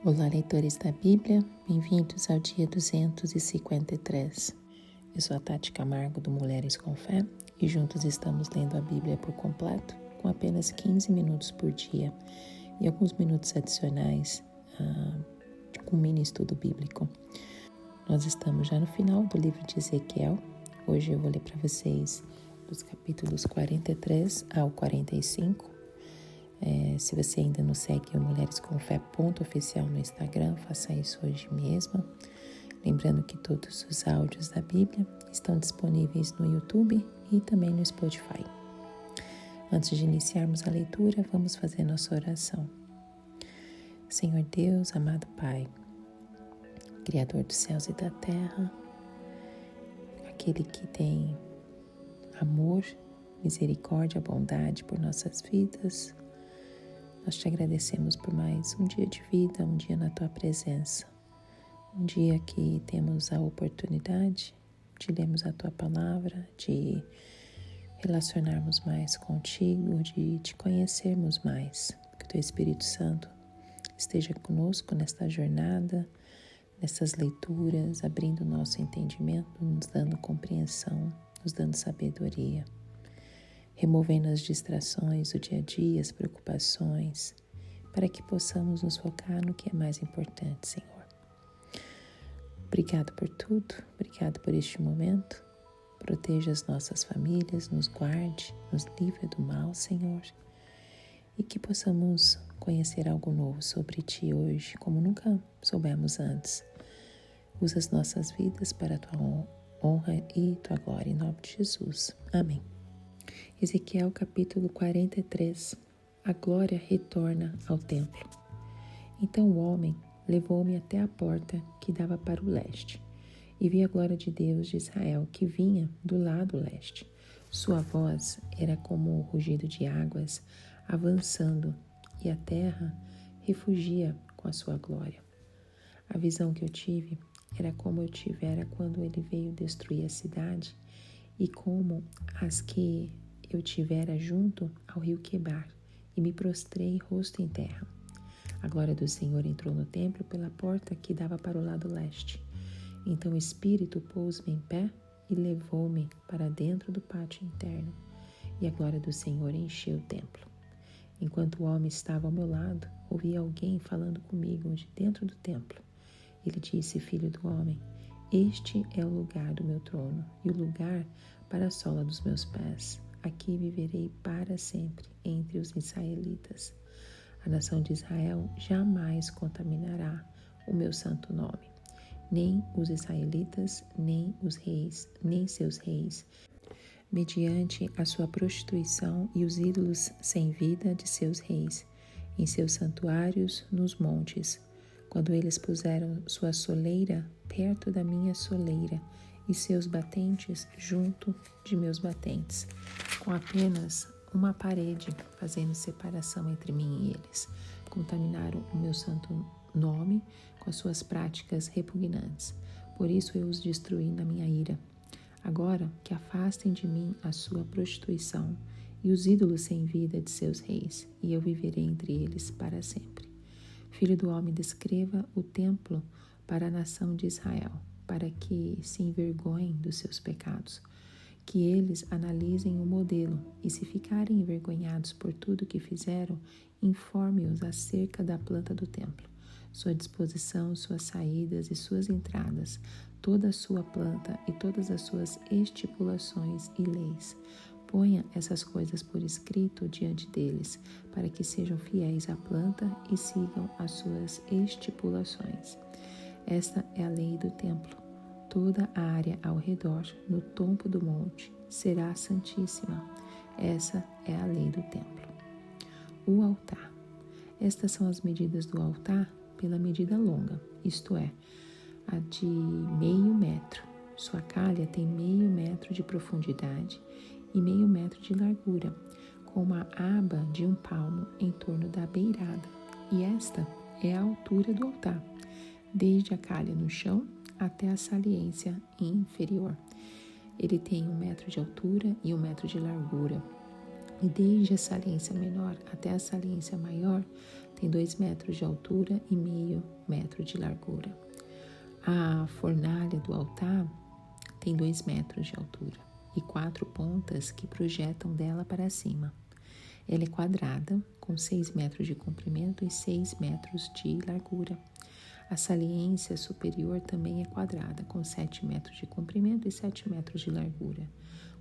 Olá, leitores da Bíblia, bem-vindos ao dia 253. Eu sou a Tati Camargo do Mulheres com Fé e juntos estamos lendo a Bíblia por completo com apenas 15 minutos por dia e alguns minutos adicionais com um mini estudo bíblico. Nós estamos já no final do livro de Ezequiel. Hoje eu vou ler para vocês dos capítulos 43 ao 45. Se você ainda não segue o Mulheres com Fé .oficial no Instagram, faça isso hoje mesmo. Lembrando que todos os áudios da Bíblia estão disponíveis no YouTube e também no Spotify. Antes de iniciarmos a leitura, vamos fazer nossa oração. Senhor Deus, amado Pai, Criador dos céus e da terra, aquele que tem amor, misericórdia, bondade por nossas vidas, nós te agradecemos por mais um dia de vida, um dia na Tua presença. Um dia que temos a oportunidade de lermos a Tua palavra, de relacionarmos mais contigo, de te conhecermos mais. Que o Teu Espírito Santo esteja conosco nesta jornada, nessas leituras, abrindo o nosso entendimento, nos dando compreensão, nos dando sabedoria. Removendo as distrações do dia a dia, as preocupações, para que possamos nos focar no que é mais importante, Senhor. Obrigado por tudo, obrigado por este momento. Proteja as nossas famílias, nos guarde, nos livre do mal, Senhor. E que possamos conhecer algo novo sobre Ti hoje, como nunca soubemos antes. Usa as nossas vidas para a Tua honra e Tua glória, em nome de Jesus. Amém. Ezequiel capítulo 43. A glória retorna ao templo. Então o homem levou-me até a porta que dava para o leste, e vi a glória de Deus de Israel que vinha do lado leste. Sua voz era como o rugido de águas avançando, e a terra refugia com a sua glória. A visão que eu tive era como eu tivera quando ele veio destruir a cidade, e como as que eu tivera junto ao rio Quebar, e me prostrei rosto em terra. A glória do Senhor entrou no templo pela porta que dava para o lado leste. Então o Espírito pôs-me em pé e levou-me para dentro do pátio interno, e a glória do Senhor encheu o templo. Enquanto o homem estava ao meu lado, ouvi alguém falando comigo de dentro do templo. Ele disse: Filho do homem, este é o lugar do meu trono e o lugar para a sola dos meus pés. Aqui viverei para sempre entre os israelitas. A nação de Israel jamais contaminará o meu santo nome. Nem os israelitas, nem os reis, nem seus reis, mediante a sua prostituição e os ídolos sem vida de seus reis, em seus santuários nos montes, quando eles puseram sua soleira perto da minha soleira e seus batentes junto de meus batentes, com apenas uma parede fazendo separação entre mim e eles. Contaminaram o meu santo nome com as suas práticas repugnantes. Por isso eu os destruí na minha ira. Agora que afastem de mim a sua prostituição e os ídolos sem vida de seus reis, e eu viverei entre eles para sempre. Filho do homem, descreva o templo para a nação de Israel, para que se envergonhem dos seus pecados, que eles analisem o modelo e, se ficarem envergonhados por tudo que fizeram, informe-os acerca da planta do templo, sua disposição, suas saídas e suas entradas, toda a sua planta e todas as suas estipulações e leis. Ponha essas coisas por escrito diante deles, para que sejam fiéis à planta e sigam as suas estipulações. Esta é a lei do templo. Toda a área ao redor, no topo do monte, será santíssima. Essa é a lei do templo. O altar. Estas são as medidas do altar pela medida longa, isto é, a de 0,5 metro. Sua calha tem 0,5 metro de profundidade e 0,5 metro de largura, com uma aba de 1 palmo em torno da beirada. E esta é a altura do altar, desde a calha no chão até a saliência inferior. Ele tem 1 metro de altura e 1 metro de largura. E desde a saliência menor até a saliência maior tem 2 metros de altura e meio metro de largura. A fornalha do altar tem 2 metros de altura e 4 pontas que projetam dela para cima. Ela é quadrada, com 6 metros de comprimento e 6 metros de largura. A saliência superior também é quadrada, com 7 metros de comprimento e 7 metros de largura,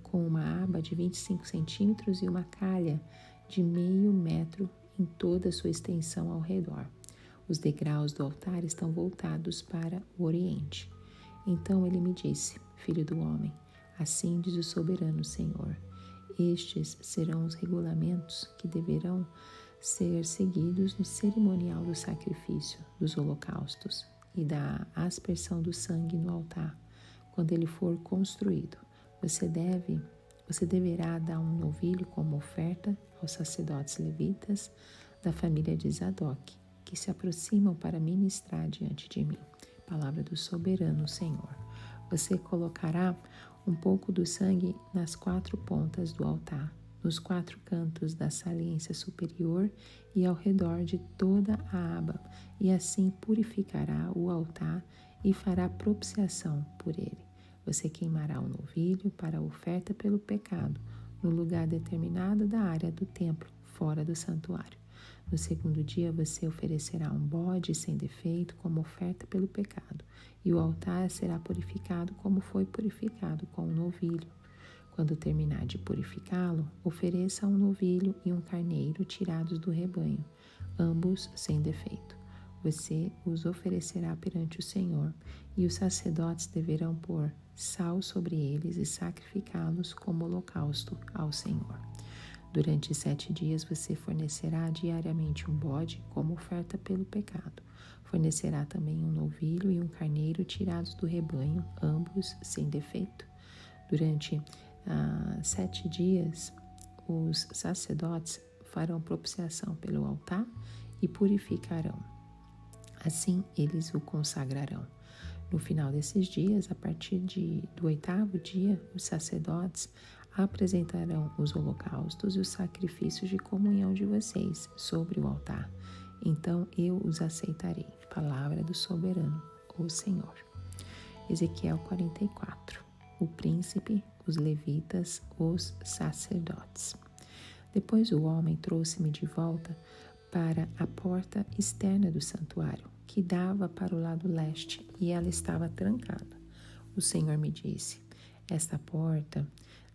com uma aba de 25 centímetros e uma calha de meio metro em toda a sua extensão ao redor. Os degraus do altar estão voltados para o oriente. Então ele me disse: Filho do homem, assim diz o soberano Senhor, estes serão os regulamentos que deverão ser seguidos no cerimonial do sacrifício, dos holocaustos e da aspersão do sangue no altar, quando ele for construído. Você deverá dar um novilho como oferta aos sacerdotes levitas da família de Zadok, que se aproximam para ministrar diante de mim. Palavra do soberano Senhor. Você colocará um pouco do sangue nas 4 pontas do altar, nos 4 cantos da saliência superior e ao redor de toda a aba, e assim purificará o altar e fará propiciação por ele. Você queimará o novilho para a oferta pelo pecado, no lugar determinado da área do templo, fora do santuário. No 2º dia você oferecerá um bode sem defeito como oferta pelo pecado, e o altar será purificado como foi purificado com o novilho. Quando terminar de purificá-lo, ofereça um novilho e um carneiro tirados do rebanho, ambos sem defeito. Você os oferecerá perante o Senhor, e os sacerdotes deverão pôr sal sobre eles e sacrificá-los como holocausto ao Senhor. Durante 7 dias você fornecerá diariamente um bode como oferta pelo pecado. Fornecerá também um novilho e um carneiro tirados do rebanho, ambos sem defeito. Durante 7 dias, os sacerdotes farão propiciação pelo altar e purificarão. Assim, eles o consagrarão. No final desses dias, a partir do 8º dia, os sacerdotes apresentarão os holocaustos e os sacrifícios de comunhão de vocês sobre o altar. Então eu os aceitarei. Palavra do soberano, o Senhor. Ezequiel 44. O príncipe, os levitas, os sacerdotes. Depois o homem trouxe-me de volta para a porta externa do santuário, que dava para o lado leste, e ela estava trancada. O Senhor me disse: esta porta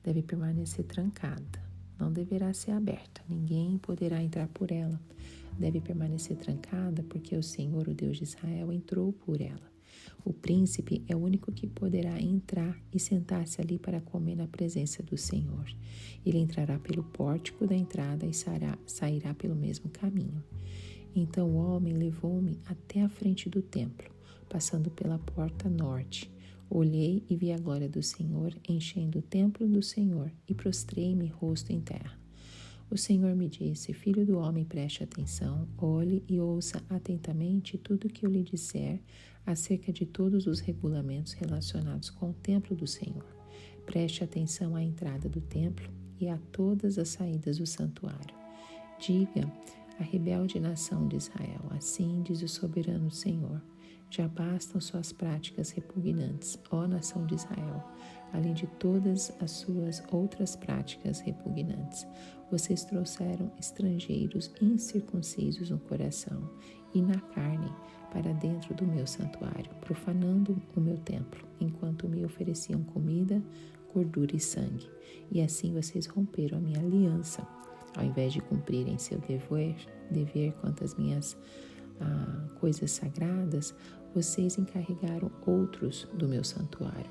deve permanecer trancada, não deverá ser aberta, ninguém poderá entrar por ela. Deve permanecer trancada porque o Senhor, o Deus de Israel, entrou por ela. O príncipe é o único que poderá entrar e sentar-se ali para comer na presença do Senhor. Ele entrará pelo pórtico da entrada e sairá pelo mesmo caminho. Então o homem levou-me até a frente do templo, passando pela porta norte. Olhei e vi a glória do Senhor enchendo o templo do Senhor e prostrei-me rosto em terra. O Senhor me disse: Filho do homem, preste atenção, olhe e ouça atentamente tudo o que eu lhe disser acerca de todos os regulamentos relacionados com o templo do Senhor. Preste atenção à entrada do templo e a todas as saídas do santuário. Diga à rebelde nação de Israel: assim diz o soberano Senhor. Já bastam suas práticas repugnantes, ó nação de Israel, além de todas as suas outras práticas repugnantes. Vocês trouxeram estrangeiros incircuncisos no coração e na carne para dentro do meu santuário, profanando o meu templo, enquanto me ofereciam comida, gordura e sangue. E assim vocês romperam a minha aliança. Ao invés de cumprirem seu dever quanto às minhas coisas sagradas, vocês encarregaram outros do meu santuário.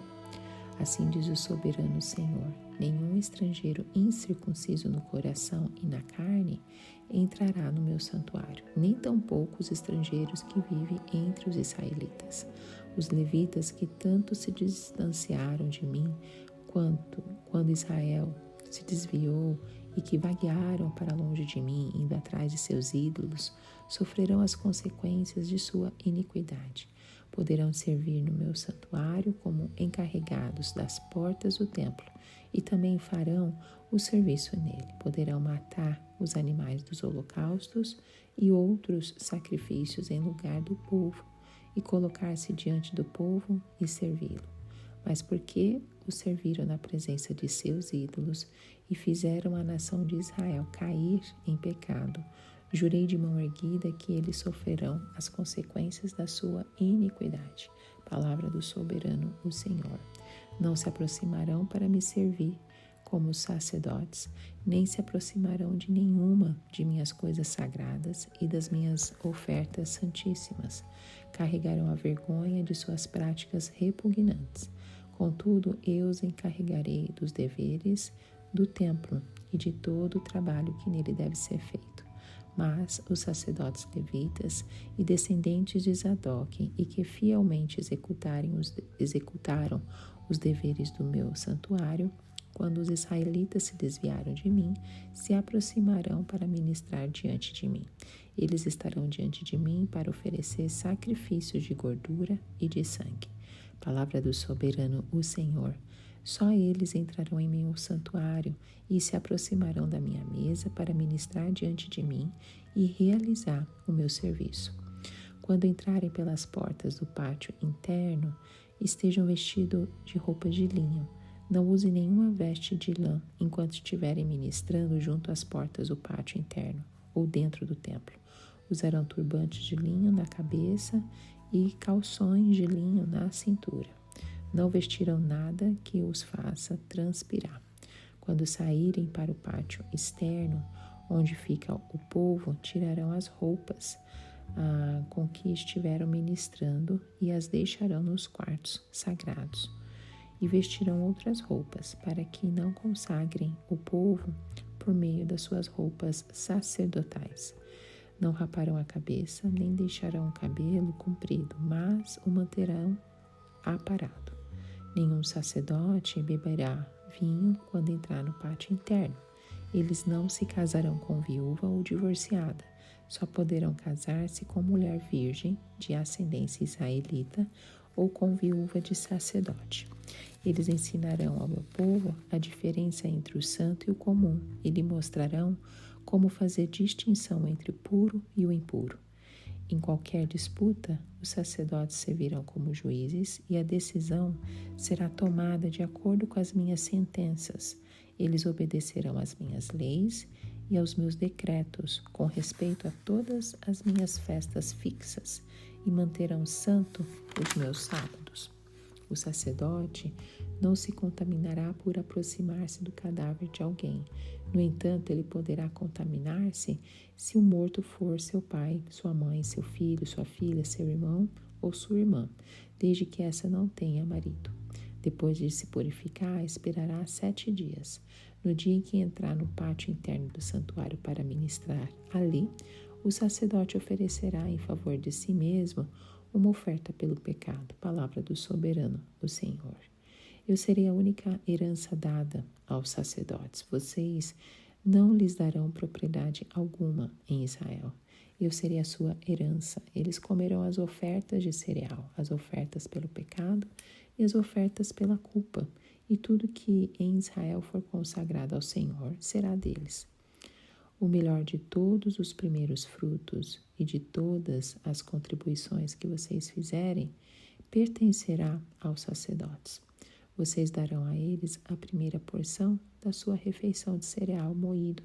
Assim diz o soberano Senhor: nenhum estrangeiro incircunciso no coração e na carne entrará no meu santuário, nem tampouco os estrangeiros que vivem entre os israelitas. Os levitas que tanto se distanciaram de mim quando Israel se desviou e que vaguearam para longe de mim, indo atrás de seus ídolos, sofrerão as consequências de sua iniquidade. Poderão servir no meu santuário como encarregados das portas do templo e também farão o serviço nele. Poderão matar os animais dos holocaustos e outros sacrifícios em lugar do povo, e colocar-se diante do povo e servi-lo. Mas porque o serviram na presença de seus ídolos e fizeram a nação de Israel cair em pecado, jurei de mão erguida que eles sofrerão as consequências da sua iniquidade. Palavra do soberano, o Senhor. Não se aproximarão para me servir como os sacerdotes, nem se aproximarão de nenhuma de minhas coisas sagradas e das minhas ofertas santíssimas. Carregarão a vergonha de suas práticas repugnantes. Contudo, eu os encarregarei dos deveres do templo e de todo o trabalho que nele deve ser feito. Mas os sacerdotes levitas e descendentes de Zadok, e que fielmente executaram os deveres do meu santuário, quando os israelitas se desviaram de mim, se aproximarão para ministrar diante de mim. Eles estarão diante de mim para oferecer sacrifícios de gordura e de sangue. Palavra do soberano, o Senhor. Só eles entrarão em meu santuário e se aproximarão da minha mesa para ministrar diante de mim e realizar o meu serviço. Quando entrarem pelas portas do pátio interno, estejam vestidos de roupas de linho. Não usem nenhuma veste de lã enquanto estiverem ministrando junto às portas do pátio interno ou dentro do templo. Usarão turbantes de linho na cabeça e calções de linho na cintura. Não vestirão nada que os faça transpirar. Quando saírem para o pátio externo, onde fica o povo, tirarão as roupas com que estiveram ministrando e as deixarão nos quartos sagrados. E vestirão outras roupas, para que não consagrem o povo por meio das suas roupas sacerdotais. Não raparão a cabeça, nem deixarão o cabelo comprido, mas o manterão aparado. Nenhum sacerdote beberá vinho quando entrar no pátio interno. Eles não se casarão com viúva ou divorciada. Só poderão casar-se com mulher virgem de ascendência israelita ou com viúva de sacerdote. Eles ensinarão ao meu povo a diferença entre o santo e o comum e lhe mostrarão como fazer distinção entre o puro e o impuro. Em qualquer disputa, os sacerdotes servirão como juízes e a decisão será tomada de acordo com as minhas sentenças. Eles obedecerão às minhas leis e aos meus decretos com respeito a todas as minhas festas fixas e manterão santo os meus sábados. O sacerdote não se contaminará por aproximar-se do cadáver de alguém. No entanto, ele poderá contaminar-se se o morto for seu pai, sua mãe, seu filho, sua filha, seu irmão ou sua irmã, desde que essa não tenha marido. Depois de se purificar, esperará 7 dias. No dia em que entrar no pátio interno do santuário para ministrar ali, o sacerdote oferecerá em favor de si mesmo uma oferta pelo pecado. Palavra do soberano, o Senhor. Eu serei a única herança dada aos sacerdotes. Vocês não lhes darão propriedade alguma em Israel. Eu serei a sua herança. Eles comerão as ofertas de cereal, as ofertas pelo pecado e as ofertas pela culpa. E tudo que em Israel for consagrado ao Senhor será deles. O melhor de todos os primeiros frutos e de todas as contribuições que vocês fizerem pertencerá aos sacerdotes. Vocês darão a eles a primeira porção da sua refeição de cereal moído,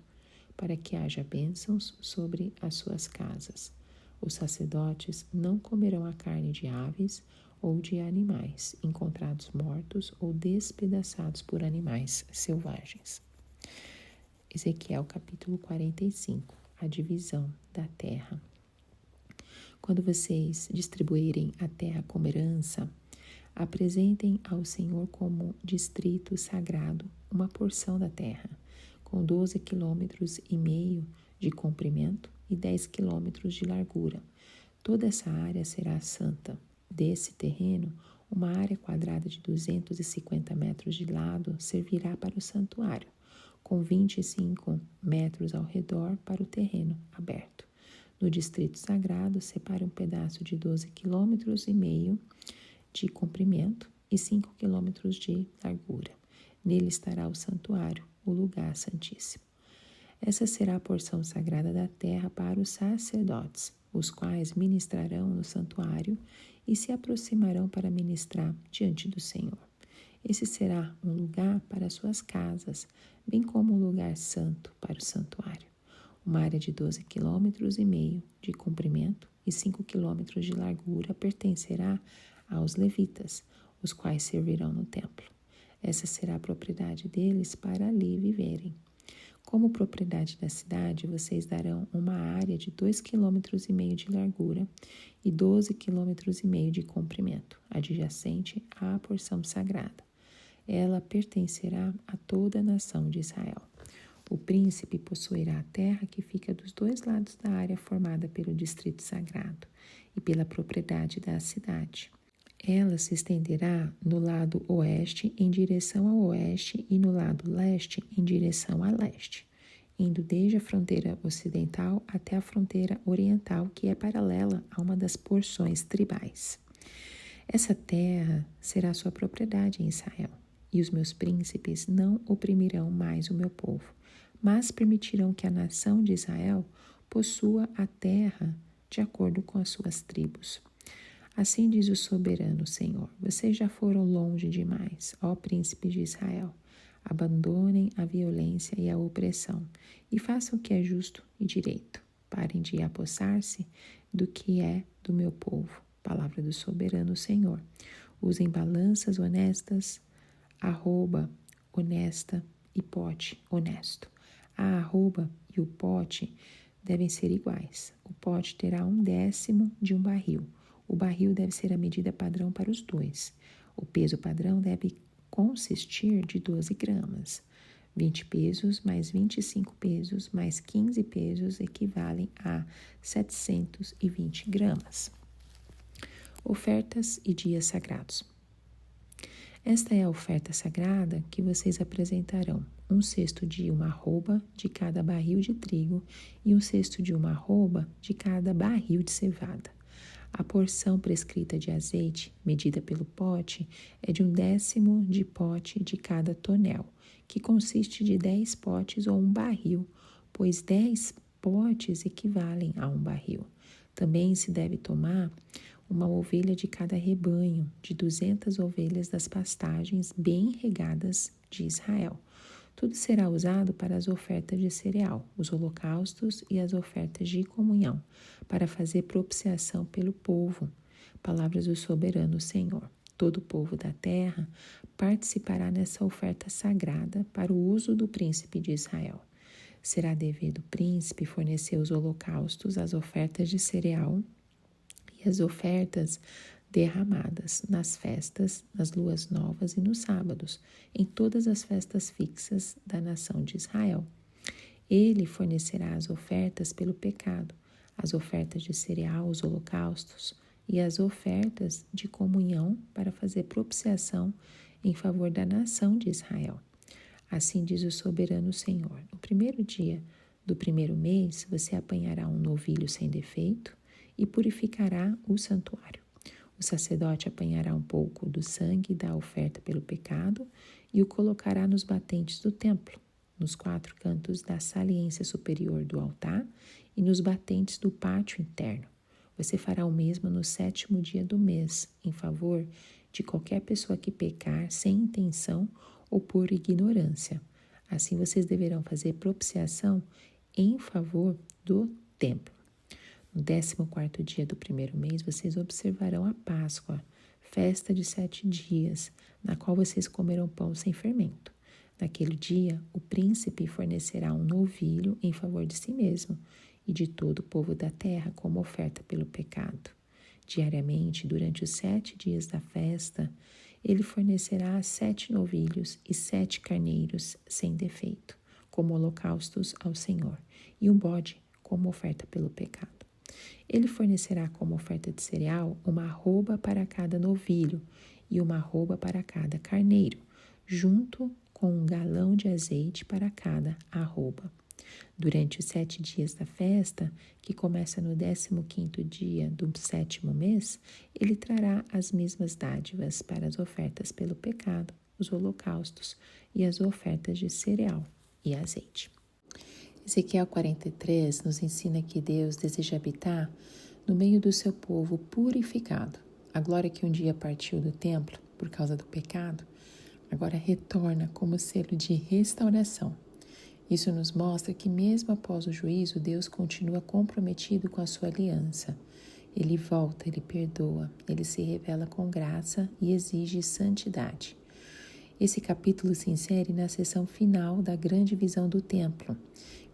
para que haja bênçãos sobre as suas casas. Os sacerdotes não comerão a carne de aves ou de animais encontrados mortos ou despedaçados por animais selvagens. Ezequiel capítulo 45, a divisão da terra. Quando vocês distribuírem a terra como herança, apresentem ao Senhor como distrito sagrado uma porção da terra, com 12,5 km de comprimento e 10 km de largura. Toda essa área será santa. Desse terreno, uma área quadrada de 250 metros de lado servirá para o santuário, com 25 metros ao redor para o terreno aberto. No distrito sagrado, separe um pedaço de 12,5 km de comprimento e 5 km de largura. Nele estará o santuário, o lugar santíssimo. Essa será a porção sagrada da terra para os sacerdotes, os quais ministrarão no santuário e se aproximarão para ministrar diante do Senhor. Esse será um lugar para suas casas, bem como um lugar santo para o santuário. Uma área de 12,5 km de comprimento e 5 km de largura pertencerá aos levitas, os quais servirão no templo. Essa será a propriedade deles para ali viverem. Como propriedade da cidade, vocês darão uma área de 2,5 km de largura e 12,5 km de comprimento, adjacente à porção sagrada. Ela pertencerá a toda a nação de Israel. O príncipe possuirá a terra que fica dos dois lados da área formada pelo distrito sagrado e pela propriedade da cidade. Ela se estenderá no lado oeste em direção ao oeste e no lado leste em direção a leste, indo desde a fronteira ocidental até a fronteira oriental, que é paralela a uma das porções tribais. Essa terra será sua propriedade em Israel, e os meus príncipes não oprimirão mais o meu povo, mas permitirão que a nação de Israel possua a terra de acordo com as suas tribos. Assim diz o soberano Senhor: vocês já foram longe demais, ó príncipes de Israel. Abandonem a violência e a opressão e façam o que é justo e direito. Parem de apossar-se do que é do meu povo. Palavra do soberano Senhor. Usem balanças honestas, arroba honesta e pote honesto. A arroba e o pote devem ser iguais. O pote terá 1/10 de um barril. O barril deve ser a medida padrão para os dois. O peso padrão deve consistir de 12 gramas. 20 pesos mais 25 pesos mais 15 pesos equivalem a 720 gramas. Ofertas e dias sagrados. Esta é a oferta sagrada que vocês apresentarão: 1/6 de uma arroba de cada barril de trigo e 1/6 de uma arroba de cada barril de cevada. A porção prescrita de azeite, medida pelo pote, é de 1/10 de pote de cada tonel, que consiste de 10 potes ou um barril, pois 10 potes equivalem a um barril. Também se deve tomar uma ovelha de cada rebanho, de 200 ovelhas das pastagens bem regadas de Israel. Tudo será usado para as ofertas de cereal, os holocaustos e as ofertas de comunhão, para fazer propiciação pelo povo. Palavras do soberano Senhor. Todo o povo da terra participará nessa oferta sagrada para o uso do príncipe de Israel. Será dever do príncipe fornecer os holocaustos, as ofertas de cereal e as ofertas derramadas nas festas, nas luas novas e nos sábados, em todas as festas fixas da nação de Israel. Ele fornecerá as ofertas pelo pecado, as ofertas de cereal, os holocaustos e as ofertas de comunhão para fazer propiciação em favor da nação de Israel. Assim diz o soberano Senhor: no primeiro dia do primeiro mês você apanhará um novilho sem defeito e purificará o santuário. O sacerdote apanhará um pouco do sangue da oferta pelo pecado e o colocará nos batentes do templo, nos 4 cantos da saliência superior do altar e nos batentes do pátio interno. Você fará o mesmo no 7º dia do mês, em favor de qualquer pessoa que pecar sem intenção ou por ignorância. Assim vocês deverão fazer propiciação em favor do templo. No 14º dia do primeiro mês, vocês observarão a Páscoa, festa de 7 dias, na qual vocês comerão pão sem fermento. Naquele dia, o príncipe fornecerá um novilho em favor de si mesmo e de todo o povo da terra como oferta pelo pecado. Diariamente, durante os 7 dias da festa, ele fornecerá 7 novilhos e 7 carneiros sem defeito, como holocaustos ao Senhor, e um bode como oferta pelo pecado. Ele fornecerá como oferta de cereal uma arroba para cada novilho e uma arroba para cada carneiro, junto com 1 galão de azeite para cada arroba. Durante os 7 dias da festa, que começa no 15º dia do 7º mês, ele trará as mesmas dádivas para as ofertas pelo pecado, os holocaustos e as ofertas de cereal e azeite. Ezequiel 43 nos ensina que Deus deseja habitar no meio do seu povo purificado. A glória que um dia partiu do templo por causa do pecado, agora retorna como selo de restauração. Isso nos mostra que mesmo após o juízo, Deus continua comprometido com a sua aliança. Ele volta, ele perdoa, ele se revela com graça e exige santidade. Esse capítulo se insere na seção final da grande visão do templo,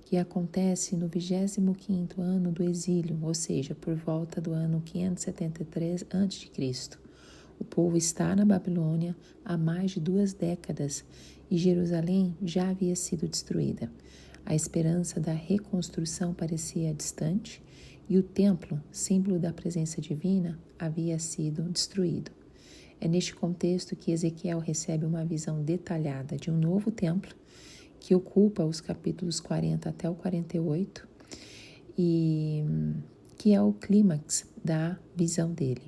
que acontece no 25º ano do exílio, ou seja, por volta do ano 573 a.C. O povo está na Babilônia há mais de 2 décadas e Jerusalém já havia sido destruída. A esperança da reconstrução parecia distante e o templo, símbolo da presença divina, havia sido destruído. É neste contexto que Ezequiel recebe uma visão detalhada de um novo templo que ocupa os capítulos 40 até o 48 e que é o clímax da visão dele.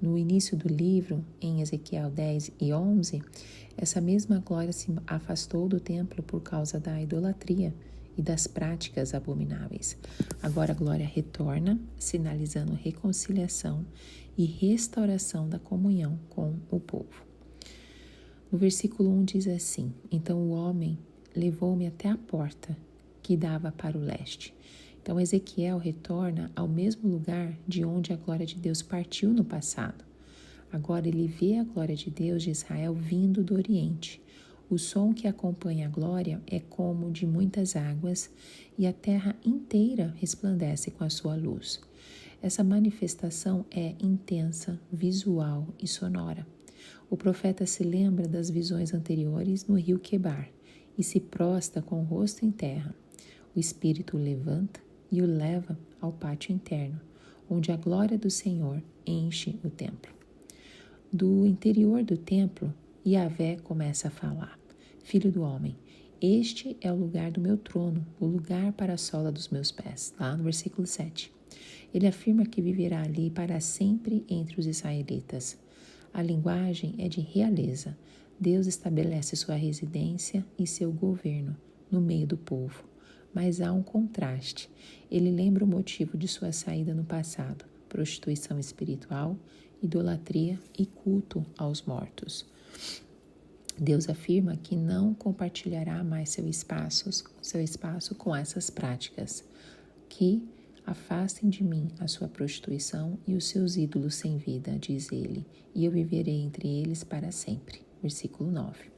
No início do livro, em Ezequiel 10 e 11, essa mesma glória se afastou do templo por causa da idolatria e das práticas abomináveis. Agora a glória retorna, sinalizando reconciliação e restauração da comunhão com o povo. No versículo 1 diz assim: Então o homem levou-me até a porta que dava para o leste. Então Ezequiel retorna ao mesmo lugar de onde a glória de Deus partiu no passado. Agora ele vê a glória de Deus de Israel vindo do Oriente. O som que acompanha a glória é como de muitas águas e a terra inteira resplandece com a sua luz. Essa manifestação é intensa, visual e sonora. O profeta se lembra das visões anteriores no rio Quebar e se prostra com o rosto em terra. O Espírito o levanta e o leva ao pátio interno, onde a glória do Senhor enche o templo. Do interior do templo, Yahvé começa a falar: Filho do homem, este é o lugar do meu trono, o lugar para a sola dos meus pés. Lá no versículo 7. Ele afirma que viverá ali para sempre entre os israelitas. A linguagem é de realeza. Deus estabelece sua residência e seu governo no meio do povo. Mas há um contraste. Ele lembra o motivo de sua saída no passado: prostituição espiritual, idolatria e culto aos mortos. Deus afirma que não compartilhará mais seu espaço com essas práticas, que afastem de mim a sua prostituição e os seus ídolos sem vida, diz ele, e eu viverei entre eles para sempre. Versículo 9.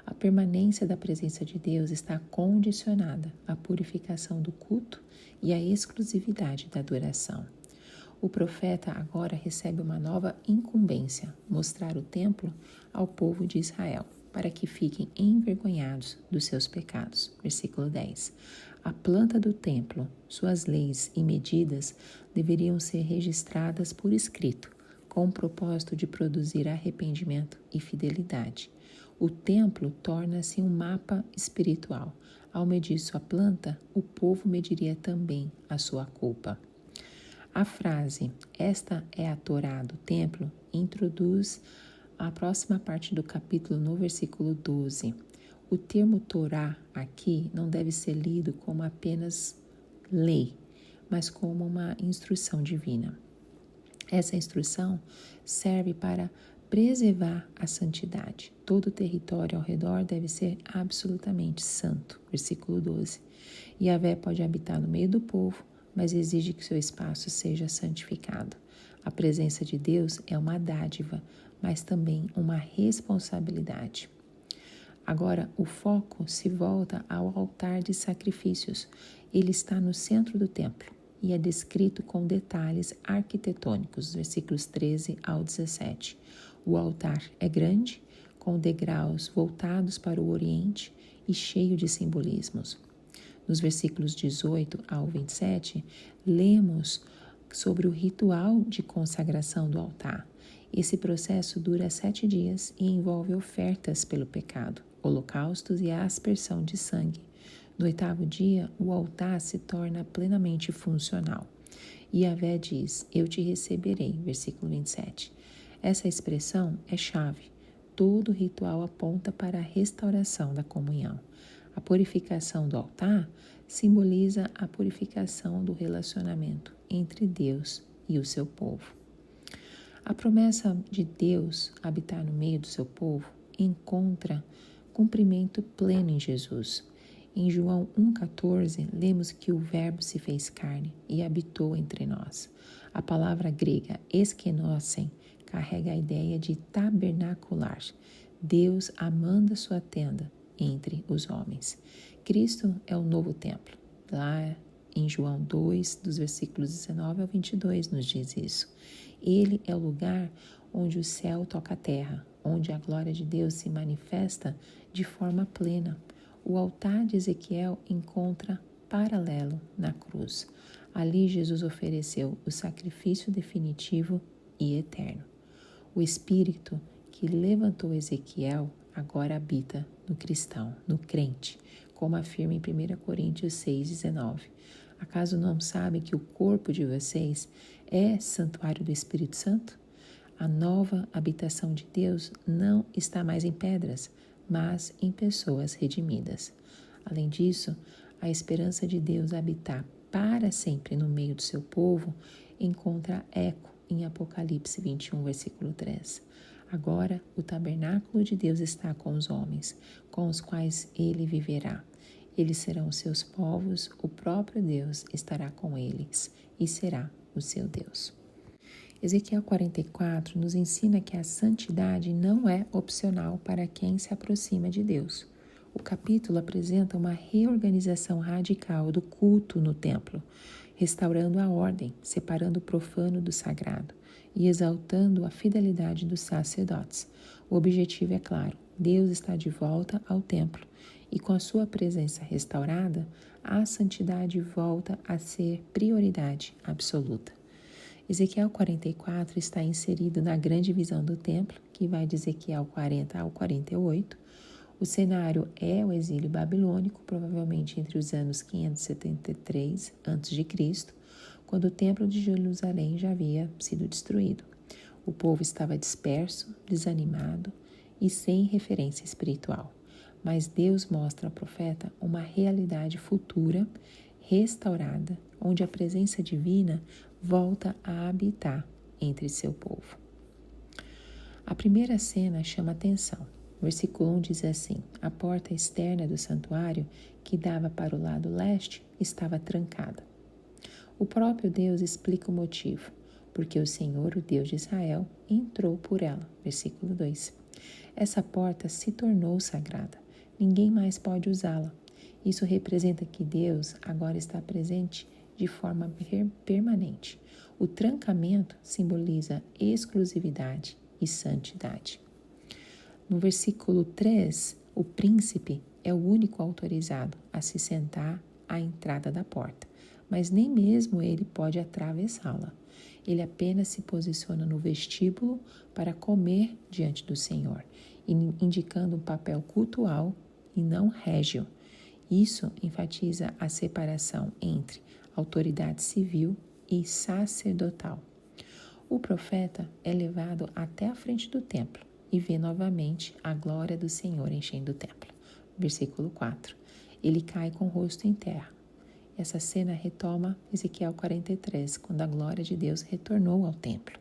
A permanência da presença de Deus está condicionada à purificação do culto e à exclusividade da adoração. O profeta agora recebe uma nova incumbência: mostrar o templo ao povo de Israel, para que fiquem envergonhados dos seus pecados. Versículo 10. A planta do templo, suas leis e medidas deveriam ser registradas por escrito, com o propósito de produzir arrependimento e fidelidade. O templo torna-se um mapa espiritual. Ao medir sua planta, o povo mediria também a sua culpa. A frase, esta é a Torá do templo, introduz a próxima parte do capítulo no versículo 12. O termo Torá aqui não deve ser lido como apenas lei, mas como uma instrução divina. Essa instrução serve para preservar a santidade. Todo o território ao redor deve ser absolutamente santo. Versículo 12. Yahvé pode habitar no meio do povo, mas exige que seu espaço seja santificado. A presença de Deus é uma dádiva, mas também uma responsabilidade. Agora, o foco se volta ao altar de sacrifícios. Ele está no centro do templo e é descrito com detalhes arquitetônicos, versículos 13 ao 17. O altar é grande, com degraus voltados para o oriente e cheio de simbolismos. Nos versículos 18 ao 27, lemos sobre o ritual de consagração do altar. Esse processo dura 7 dias e envolve ofertas pelo pecado, holocaustos e a aspersão de sangue. No 8º dia, o altar se torna plenamente funcional. Yahvé diz: eu te receberei, versículo 27. Essa expressão é chave. Todo ritual aponta para a restauração da comunhão. A purificação do altar simboliza a purificação do relacionamento entre Deus e o seu povo. A promessa de Deus habitar no meio do seu povo encontra cumprimento pleno em Jesus. Em João 1,14, lemos que o Verbo se fez carne e habitou entre nós. A palavra grega eskenosen carrega a ideia de tabernacular, Deus amanda sua tenda entre os homens. Cristo é o novo templo. Lá em João 2, dos versículos 19 ao 22, nos diz isso. Ele é o lugar onde o céu toca a terra, onde a glória de Deus se manifesta de forma plena. O altar de Ezequiel encontra paralelo na cruz. Ali Jesus ofereceu o sacrifício definitivo e eterno. O Espírito que levantou Ezequiel agora habita no cristão, no crente, como afirma em 1 Coríntios 6,19. Acaso não sabem que o corpo de vocês é santuário do Espírito Santo? A nova habitação de Deus não está mais em pedras, mas em pessoas redimidas. Além disso, a esperança de Deus habitar para sempre no meio do seu povo encontra eco em Apocalipse 21, versículo 3. Agora o tabernáculo de Deus está com os homens, com os quais ele viverá. Eles serão os seus povos, o próprio Deus estará com eles e será o seu Deus. Ezequiel 44 nos ensina que a santidade não é opcional para quem se aproxima de Deus. O capítulo apresenta uma reorganização radical do culto no templo, restaurando a ordem, separando o profano do sagrado e exaltando a fidelidade dos sacerdotes. O objetivo é claro: Deus está de volta ao templo e com a sua presença restaurada, a santidade volta a ser prioridade absoluta. Ezequiel 44 está inserido na grande visão do templo, que vai de Ezequiel 40 ao 48. O cenário é o exílio babilônico, provavelmente entre os anos 573 a.C., quando o templo de Jerusalém já havia sido destruído. O povo estava disperso, desanimado e sem referência espiritual. Mas Deus mostra ao profeta uma realidade futura, restaurada, onde a presença divina volta a habitar entre seu povo. A primeira cena chama atenção. O versículo 1 diz assim: a porta externa do santuário, que dava para o lado leste, estava trancada. O próprio Deus explica o motivo: porque o Senhor, o Deus de Israel, entrou por ela. Versículo 2. Essa porta se tornou sagrada. Ninguém mais pode usá-la. Isso representa que Deus agora está presente de forma permanente. O trancamento simboliza exclusividade e santidade. No versículo 3, o príncipe é o único autorizado a se sentar à entrada da porta, mas nem mesmo ele pode atravessá-la. Ele apenas se posiciona no vestíbulo para comer diante do Senhor, indicando um papel cultual e não régio. Isso enfatiza a separação entre autoridade civil e sacerdotal. O profeta é levado até a frente do templo e vê novamente a glória do Senhor enchendo o templo. Versículo 4. Ele cai com o rosto em terra. Essa cena retoma Ezequiel 43, quando a glória de Deus retornou ao templo.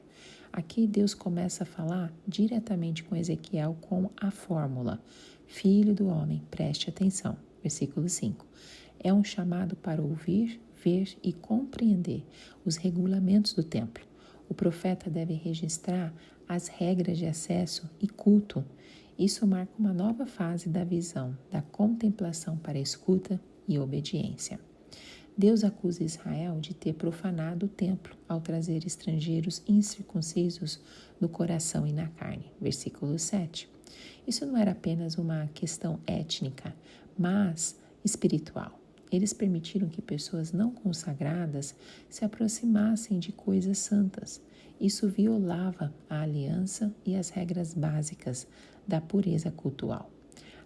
Aqui Deus começa a falar diretamente com Ezequiel com a fórmula: Filho do homem, preste atenção. Versículo 5. É um chamado para ouvir, ver e compreender os regulamentos do templo. O profeta deve registrar as regras de acesso e culto. Isso marca uma nova fase da visão, da contemplação para a escuta e obediência. Deus acusa Israel de ter profanado o templo ao trazer estrangeiros incircuncisos no coração e na carne. Versículo 7. Isso não era apenas uma questão étnica, mas espiritual. Eles permitiram que pessoas não consagradas se aproximassem de coisas santas. Isso violava a aliança e as regras básicas da pureza cultual.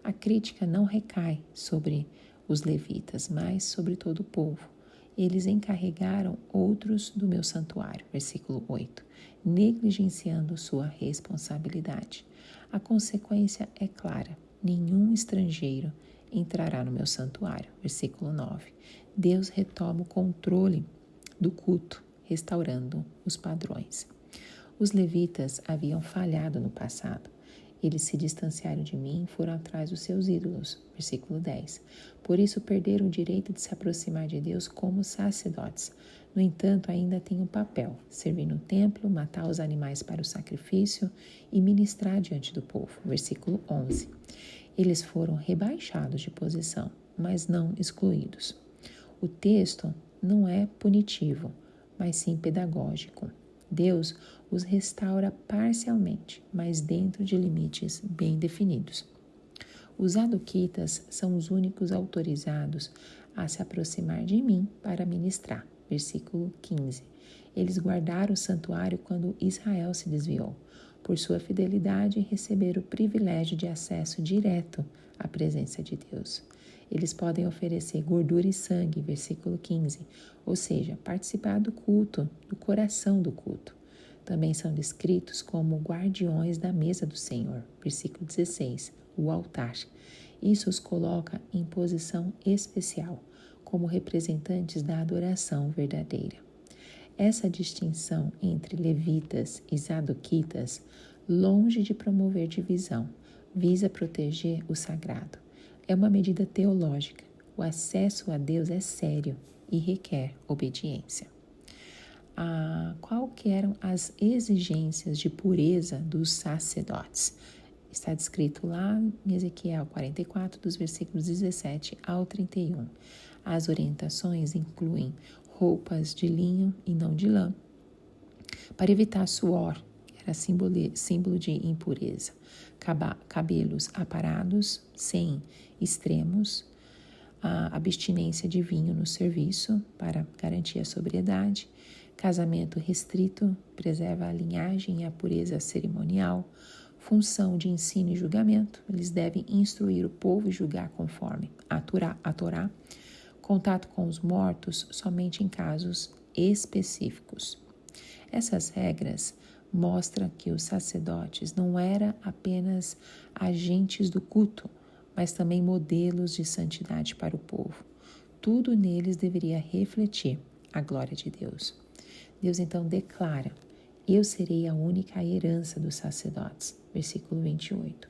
A crítica não recai sobre os levitas, mas sobre todo o povo. Eles encarregaram outros do meu santuário. Versículo 8. Negligenciando sua responsabilidade. A consequência é clara: nenhum estrangeiro entrará no meu santuário. Versículo 9. Deus retoma o controle do culto, restaurando os padrões. Os levitas haviam falhado no passado. Eles se distanciaram de mim e foram atrás dos seus ídolos. Versículo 10. Por isso perderam o direito de se aproximar de Deus como sacerdotes. No entanto, ainda têm um papel: servir no templo, matar os animais para o sacrifício e ministrar diante do povo. Versículo 11. Eles foram rebaixados de posição, mas não excluídos. O texto não é punitivo, mas sim pedagógico. Deus os restaura parcialmente, mas dentro de limites bem definidos. Os sadoquitas são os únicos autorizados a se aproximar de mim para ministrar. Versículo 15. Eles guardaram o santuário quando Israel se desviou. Por sua fidelidade, receberam o privilégio de acesso direto à presença de Deus. Eles podem oferecer gordura e sangue, versículo 15, ou seja, participar do culto, do coração do culto. Também são descritos como guardiões da mesa do Senhor, versículo 16, o altar. Isso os coloca em posição especial, como representantes da adoração verdadeira. Essa distinção entre levitas e sadoquitas, longe de promover divisão, visa proteger o sagrado. É uma medida teológica. O acesso a Deus é sério e requer obediência. Qual que eram as exigências de pureza dos sacerdotes? Está descrito lá em Ezequiel 44, dos versículos 17 ao 31. As orientações incluem roupas de linho e não de lã, para evitar suor, que era símbolo de impureza, cabelos aparados, sem extremos, a abstinência de vinho no serviço, para garantir a sobriedade, casamento restrito, preserva a linhagem e a pureza cerimonial, função de ensino e julgamento, eles devem instruir o povo e julgar conforme a Torá, contato com os mortos somente em casos específicos. Essas regras mostram que os sacerdotes não eram apenas agentes do culto, mas também modelos de santidade para o povo. Tudo neles deveria refletir a glória de Deus. Deus então declara: eu serei a única herança dos sacerdotes. Versículo 28.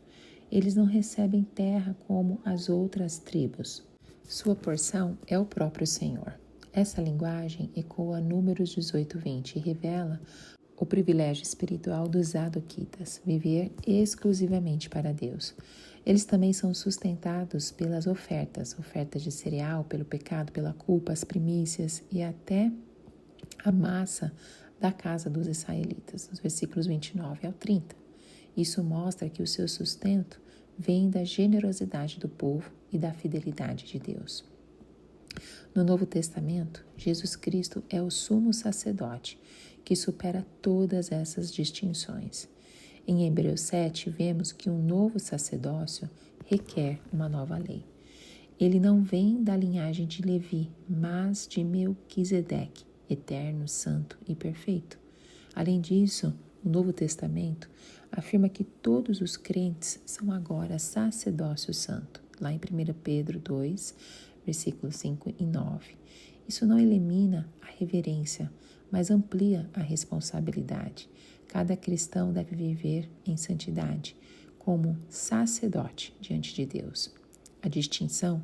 Eles não recebem terra como as outras tribos. Sua porção é o próprio Senhor. Essa linguagem ecoa Números 18:20 e revela o privilégio espiritual dos sadoquitas, viver exclusivamente para Deus. Eles também são sustentados pelas ofertas de cereal, pelo pecado, pela culpa, as primícias e até a massa da casa dos israelitas, nos versículos 29 ao 30. Isso mostra que o seu sustento vem da generosidade do povo e da fidelidade de Deus. No Novo Testamento, Jesus Cristo é o sumo sacerdote que supera todas essas distinções. Em Hebreus 7, vemos que um novo sacerdócio requer uma nova lei. Ele não vem da linhagem de Levi, mas de Melquisedeque, eterno, santo e perfeito. Além disso, o Novo Testamento afirma que todos os crentes são agora sacerdócio santo, lá em 1 Pedro 2, versículos 5 e 9. Isso não elimina a reverência, mas amplia a responsabilidade. Cada cristão deve viver em santidade, como sacerdote diante de Deus. A distinção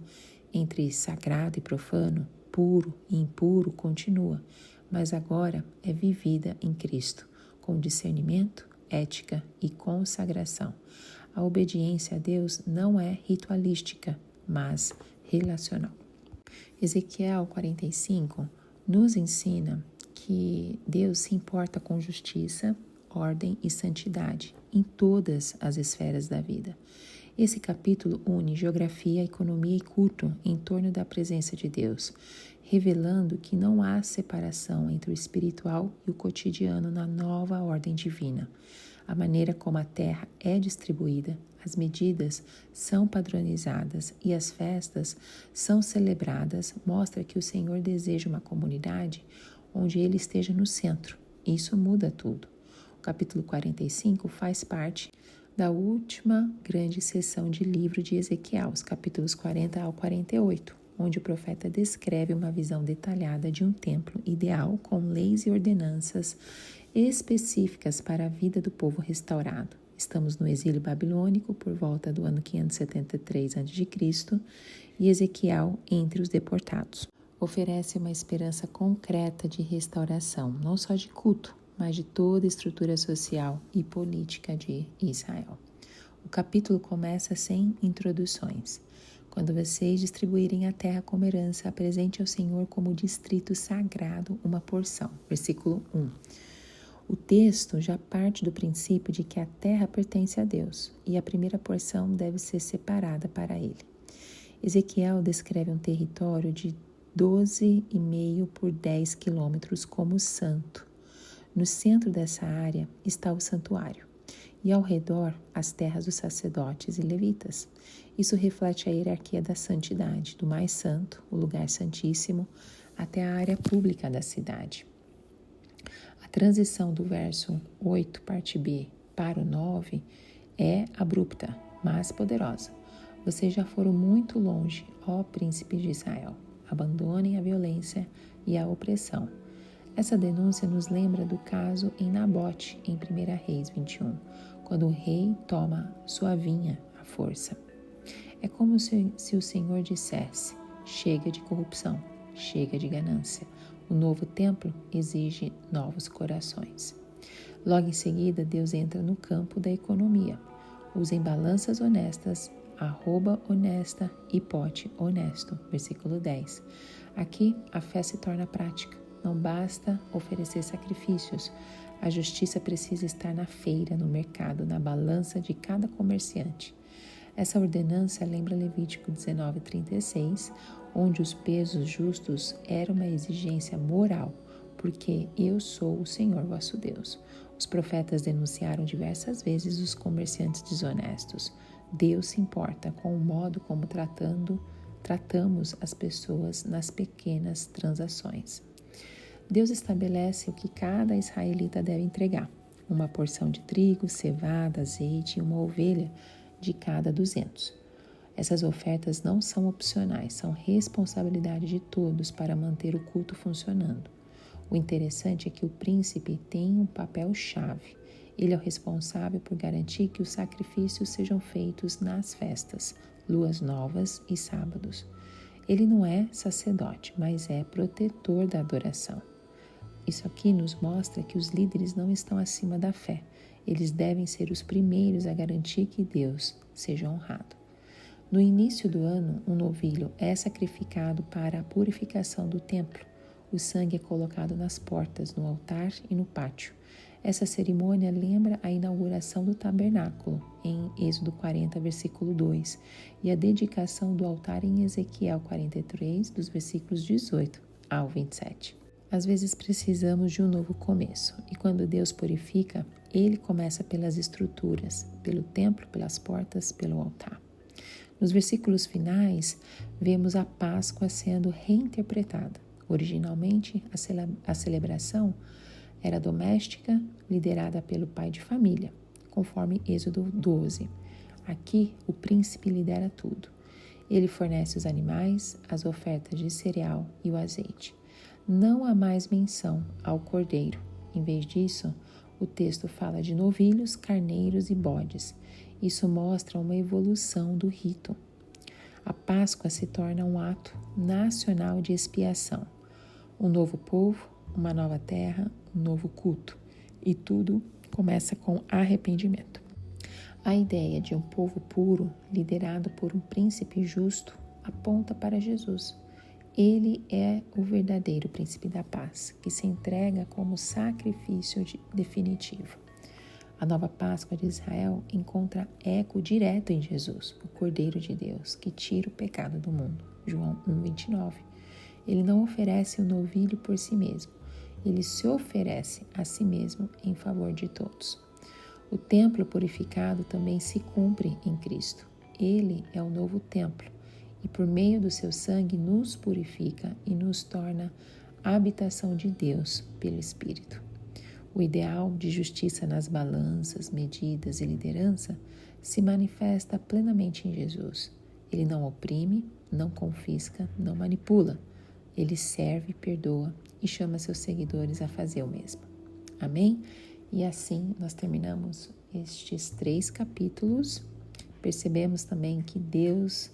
entre sagrado e profano, puro e impuro continua, mas agora é vivida em Cristo, com discernimento, ética e consagração. A obediência a Deus não é ritualística, mas relacional. Ezequiel 45 nos ensina que Deus se importa com justiça, ordem e santidade em todas as esferas da vida. Esse capítulo une geografia, economia e culto em torno da presença de Deus, revelando que não há separação entre o espiritual e o cotidiano na nova ordem divina. A maneira como a terra é distribuída, as medidas são padronizadas e as festas são celebradas mostra que o Senhor deseja uma comunidade onde Ele esteja no centro. Isso muda tudo. O capítulo 45 faz parte da última grande sessão de livro de Ezequiel, os capítulos 40 ao 48, onde o profeta descreve uma visão detalhada de um templo ideal com leis e ordenanças específicas para a vida do povo restaurado. Estamos no exílio babilônico por volta do ano 573 a.C. e Ezequiel entre os deportados. Oferece uma esperança concreta de restauração, não só de culto, mas de toda a estrutura social e política de Israel. O capítulo começa sem introduções. Quando vocês distribuírem a terra como herança, apresente ao Senhor como distrito sagrado uma porção. Versículo 1. O texto já parte do princípio de que a terra pertence a Deus e a primeira porção deve ser separada para ele. Ezequiel descreve um território de 12,5 por 10 quilômetros como santo. No centro dessa área está o santuário e ao redor as terras dos sacerdotes e levitas. Isso reflete a hierarquia da santidade, do mais santo, o lugar santíssimo, até a área pública da cidade. A transição do verso 8, parte B, para o 9 é abrupta, mas poderosa. Vocês já foram muito longe, ó príncipes de Israel. Abandonem a violência e a opressão. Essa denúncia nos lembra do caso em Nabote, em 1 Reis 21, quando o rei toma sua vinha à força. É como se o Senhor dissesse: chega de corrupção, chega de ganância. O novo templo exige novos corações. Logo em seguida, Deus entra no campo da economia. Usem balanças honestas, arroba honesta e pote honesto. Versículo 10. Aqui, a fé se torna prática. Não basta oferecer sacrifícios. A justiça precisa estar na feira, no mercado, na balança de cada comerciante. Essa ordenança lembra Levítico 19:36, onde os pesos justos eram uma exigência moral, porque eu sou o Senhor vosso Deus. Os profetas denunciaram diversas vezes os comerciantes desonestos. Deus se importa com o modo como tratamos as pessoas nas pequenas transações. Deus estabelece o que cada israelita deve entregar: uma porção de trigo, cevada, azeite e uma ovelha de cada 200. Essas ofertas não são opcionais, são responsabilidade de todos para manter o culto funcionando. O interessante é que o príncipe tem um papel-chave. Ele é o responsável por garantir que os sacrifícios sejam feitos nas festas, luas novas e sábados. Ele não é sacerdote, mas é protetor da adoração. Isso aqui nos mostra que os líderes não estão acima da fé. Eles devem ser os primeiros a garantir que Deus seja honrado. No início do ano, um novilho é sacrificado para a purificação do templo. O sangue é colocado nas portas, no altar e no pátio. Essa cerimônia lembra a inauguração do tabernáculo, em Êxodo 40, versículo 2, e a dedicação do altar em Ezequiel 43, dos versículos 18 ao 27. Às vezes precisamos de um novo começo, e quando Deus purifica, Ele começa pelas estruturas, pelo templo, pelas portas, pelo altar. Nos versículos finais, vemos a Páscoa sendo reinterpretada. Originalmente, a celebração era doméstica, liderada pelo pai de família, conforme Êxodo 12. Aqui, o príncipe lidera tudo. Ele fornece os animais, as ofertas de cereal e o azeite. Não há mais menção ao cordeiro. Em vez disso, o texto fala de novilhos, carneiros e bodes. Isso mostra uma evolução do rito. A Páscoa se torna um ato nacional de expiação. Um novo povo, uma nova terra, um novo culto. E tudo começa com arrependimento. A ideia de um povo puro, liderado por um príncipe justo, aponta para Jesus. Ele é o verdadeiro príncipe da paz, que se entrega como sacrifício definitivo. A nova Páscoa de Israel encontra eco direto em Jesus, o Cordeiro de Deus, que tira o pecado do mundo. João 1:29. Ele não oferece o novilho por si mesmo. Ele se oferece a si mesmo em favor de todos. O templo purificado também se cumpre em Cristo. Ele é o novo templo e por meio do seu sangue nos purifica e nos torna a habitação de Deus pelo Espírito. O ideal de justiça nas balanças, medidas e liderança se manifesta plenamente em Jesus. Ele não oprime, não confisca, não manipula. Ele serve, perdoa e chama seus seguidores a fazer o mesmo. Amém? E assim nós terminamos estes 3 capítulos. Percebemos também que Deus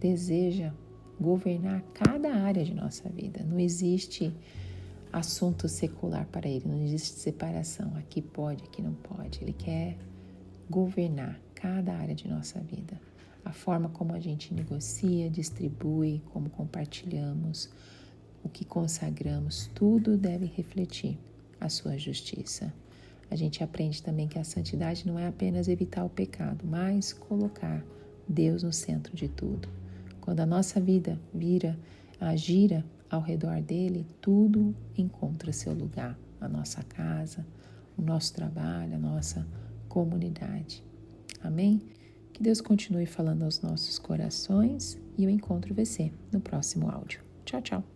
deseja governar cada área de nossa vida. Não existe assunto secular para Ele, não existe separação. Aqui pode, aqui não pode. Ele quer governar cada área de nossa vida. A forma como a gente negocia, distribui, como compartilhamos, o que consagramos, tudo deve refletir a sua justiça. A gente aprende também que a santidade não é apenas evitar o pecado, mas colocar Deus no centro de tudo. Quando a nossa vida gira ao redor dele, tudo encontra seu lugar. A nossa casa, o nosso trabalho, a nossa comunidade. Amém? Que Deus continue falando aos nossos corações e eu encontro você no próximo áudio. Tchau, tchau.